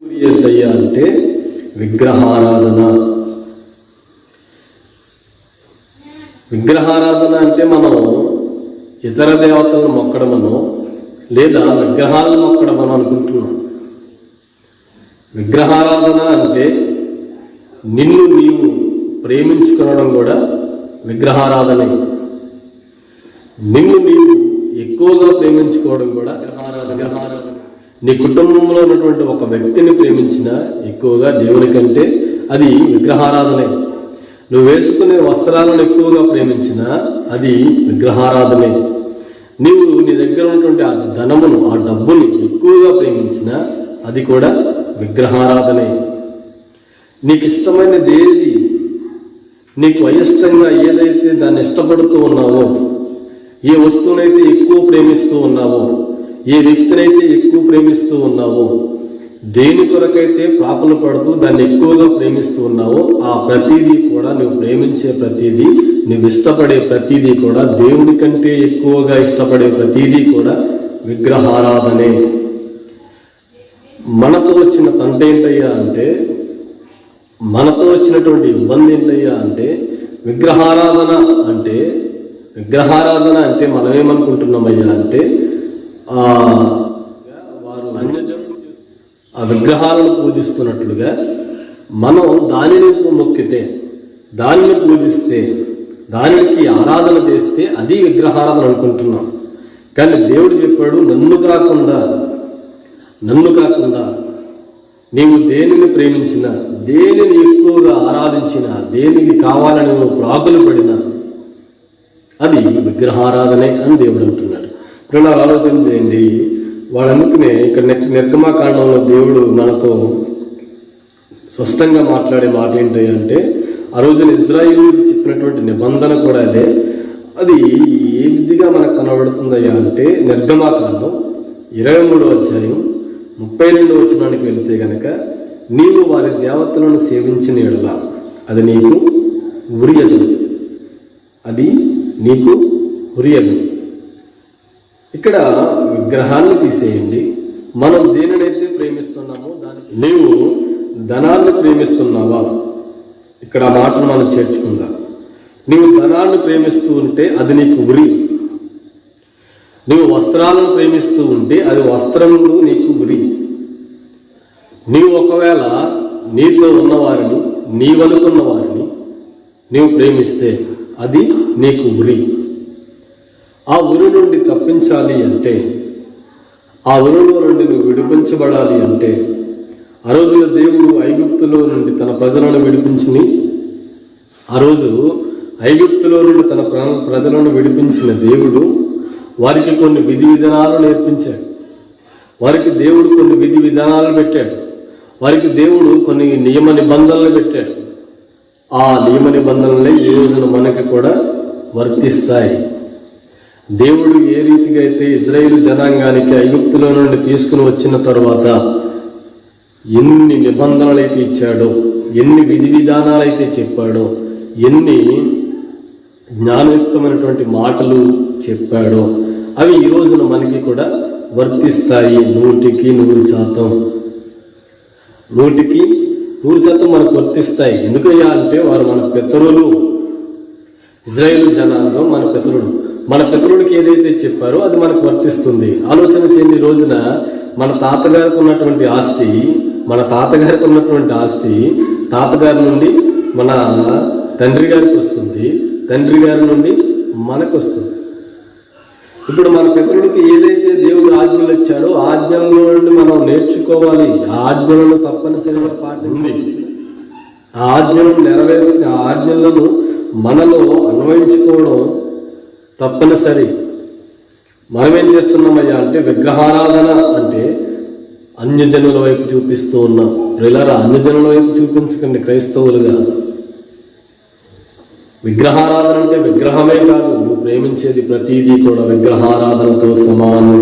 ఏంటయ్యా అంటే విగ్రహారాధన. విగ్రహారాధన అంటే మనం ఇతర దేవతలను మొక్కడమనో లేదా విగ్రహాలను మొక్కడమనో అనుకుంటున్నాం. విగ్రహారాధన అంటే నిన్ను నీవు ప్రేమించుకోవడం కూడా విగ్రహారాధనే. నిన్ను నీవు ఎక్కువగా ప్రేమించుకోవడం కూడా విగ్రహారాధన. నీ కుటుంబంలో ఉన్నటువంటి ఒక వ్యక్తిని ప్రేమించిన ఎక్కువగా దేవుని కంటే అది విగ్రహారాధనే. నువ్వు వేసుకునే వస్త్రాలను ఎక్కువగా ప్రేమించిన అది విగ్రహారాధనే. నీవు నీ దగ్గర ఉన్నటువంటి ఆ ధనమును, ఆ డబ్బుని ఎక్కువగా ప్రేమించిన అది కూడా విగ్రహారాధనే. నీకు ఇష్టమైనది ఏది, నీకు అయిష్టంగా ఏదైతే దాన్ని ఇష్టపడుతూ ఉన్నావో, ఏ వస్తువునైతే ఎక్కువ ప్రేమిస్తూ ఉన్నావో, ఏ వ్యక్తినైతే ఎక్కువ ప్రేమిస్తూ ఉన్నావో, దేని కొరకైతే ప్రాపలు పడుతూ దాన్ని ఎక్కువగా ప్రేమిస్తూ ఉన్నావో ఆ ప్రతిదీ కూడా, నువ్వు ప్రేమించే ప్రతిదీ, నువ్వు ఇష్టపడే ప్రతిదీ కూడా, దేవుని కంటే ఎక్కువగా ఇష్టపడే ప్రతిదీ కూడా విగ్రహారాధనే. మనతో వచ్చిన తంట ఏంటయ్యా అంటే, మనతో వచ్చినటువంటి ఇబ్బంది ఏంటయ్యా అంటే, విగ్రహారాధన అంటే మనం ఏమనుకుంటున్నామయ్యా అంటే వారు ఆ విగ్రహాలను పూజిస్తున్నట్లుగా మనం దానిని మొక్కితే, దానిని పూజిస్తే, దానికి ఆరాధన చేస్తే అది విగ్రహారాధన అనుకుంటున్నాం. కానీ దేవుడు చెప్పాడు, నన్ను కాకుండా నీవు దేనిని ప్రేమించినా, దేనిని ఎక్కువగా ఆరాధించినా, దేనికి కావాలని నువ్వు ప్రాకులు పడినా అది విగ్రహారాధనే అని దేవుడు అంటున్నాడు. ఇప్పుడు ఆలోచన చేయండి. వాళ్ళందుకనే ఇక్కడ నిర్గమాకాండంలో దేవుడు మనతో స్పష్టంగా మాట్లాడే మాట ఏంటి అంటే, ఆ రోజున ఇజ్రాయిలీకి చెప్పినటువంటి నిబంధన కూడా అదే. అది ఏ విధిగా మనకు కనబడుతుందయ్యా అంటే, నిర్గమాకాండం 23వ అధ్యాయం 32వ వచనానికి వెళితే గనక, నీవు వారి దేవతలను సేవించిన యెడల అది నీకు ఉరియదు. ఇక్కడ విగ్రహాన్ని తీసేయండి. మనం దేనినైతే ప్రేమిస్తున్నామో దానికి, నీవు ధనాన్ని ప్రేమిస్తున్నావా? ఇక్కడ ఆ మాటను మనం చేర్చుకుందాం. నీవు ధనాన్ని ప్రేమిస్తూ ఉంటే అది నీకు ఉరి. నీవు వస్త్రాలను ప్రేమిస్తూ ఉంటే అది వస్త్రములు నీకు ఉరి. నీవు ఒకవేళ నీతో ఉన్నవారిని, నీవనుకున్న వారిని నీవు ప్రేమిస్తే అది నీకు ఉరి. ఆ ఉరి నుండి తప్పించాలి అంటే, ఆ ఉరిలో నుండి నువ్వు విడిపించబడాలి అంటే, ఆ రోజున దేవుడు ఐగుప్తులో నుండి తన ప్రజలను విడిపించిన దేవుడు వారికి కొన్ని విధి విధానాలు నేర్పించాడు. వారికి దేవుడు కొన్ని విధి విధానాలు పెట్టాడు. వారికి దేవుడు కొన్ని నియమ నిబంధనలు పెట్టాడు. ఆ నియమ నిబంధనలే ఈ రోజున మనకి కూడా వర్తిస్తాయి. దేవుడు ఏ రీతిగా అయితే ఇజ్రాయేలు జనాంగానికి ఐగుప్తులో నుండి తీసుకుని వచ్చిన తర్వాత ఎన్ని నిబంధనలు అయితే ఇచ్చాడో, ఎన్ని విధి విధానాలు అయితే చెప్పాడో, ఎన్ని జ్ఞానయుక్తమైనటువంటి మాటలు చెప్పాడో అవి ఈ రోజున మనకి కూడా వర్తిస్తాయి. 100% మనకు వర్తిస్తాయి. ఎందుకయ్యా అంటే వారు మన పితరులు. ఇజ్రాయేలు జనాంగం మన పితరుడికి ఏదైతే చెప్పారో అది మనకు వర్తిస్తుంది. ఆలోచన చేయండి. ఈ రోజున మన తాతగారికి ఉన్నటువంటి ఆస్తి తాతగారి నుండి మన తండ్రి గారికి వస్తుంది, తండ్రి గారి నుండి మనకు వస్తుంది. ఇప్పుడు మన పితరుడికి ఏదైతే దేవుడు ఆజ్ఞలు ఇచ్చాడో ఆజ్ఞలలో నుండి మనం నేర్చుకోవాలి. ఆ ఆజ్ఞలను తప్పనిసరిగా పాటించి ఆ ఆజ్ఞలను నెరవేర్చి ఆ ఆజ్ఞలను మనలో అన్వయించుకోవడం తప్పనిసరి. మనమేం చేస్తున్నామయ్యా అంటే, విగ్రహారాధన అంటే అన్యజనుల వైపు చూపిస్తూ ఉన్నాం. ప్రియులారా, అన్యజనుల వైపు చూపించకండి క్రైస్తవులుగా. విగ్రహారాధన అంటే విగ్రహమే కాదు, నువ్వు ప్రేమించేది ప్రతిదీ కూడా విగ్రహారాధనతో సమానం.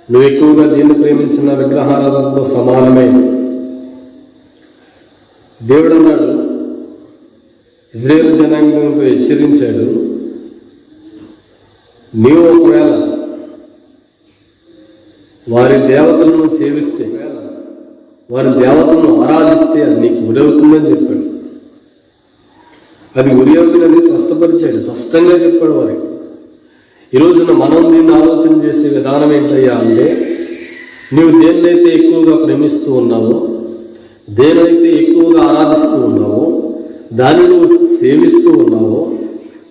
నువ్వు ఎక్కువగా దీన్ని ప్రేమించిన విగ్రహారాధనతో సమానమే. దేవుడు అన్నాడు, ఇజ్రాయేలు జనాంగంతో హెచ్చరించాడు, నీవు ఒకవేళ వారి దేవతలను సేవిస్తే వారి దేవతను ఆరాధిస్తే అది నీకు ఉరవుతుందని చెప్పాడు. అది ఉరియవుతుందని స్పష్టపరిచాడు, స్పష్టంగా చెప్పాడు వారికి. ఈ రోజున మనం దీన్ని ఆలోచన చేసే విధానం ఏంటయ్యా అంటే, నీవు దేన్నైతే ఎక్కువగా ప్రేమిస్తూ ఉన్నావో, దేనైతే ఎక్కువగా ఆరాధిస్తూ ఉన్నావో, దాన్ని నువ్వు సేవిస్తూ ఉన్నావో,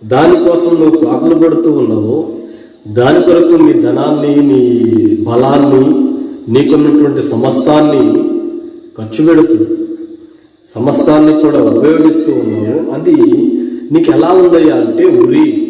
దానికోసం నువ్వు పాకులు పడుతూ ఉన్నావో, దాని కొరకు నీ ధనాన్ని, నీ బలాన్ని, నీకున్నటువంటి సమస్తాన్ని ఖర్చు పెడుతూ సమస్తాన్ని కూడా ఉపయోగిస్తూ ఉన్నావు. అది నీకు ఎలా ఉందయ్యా అంటే ఉరి.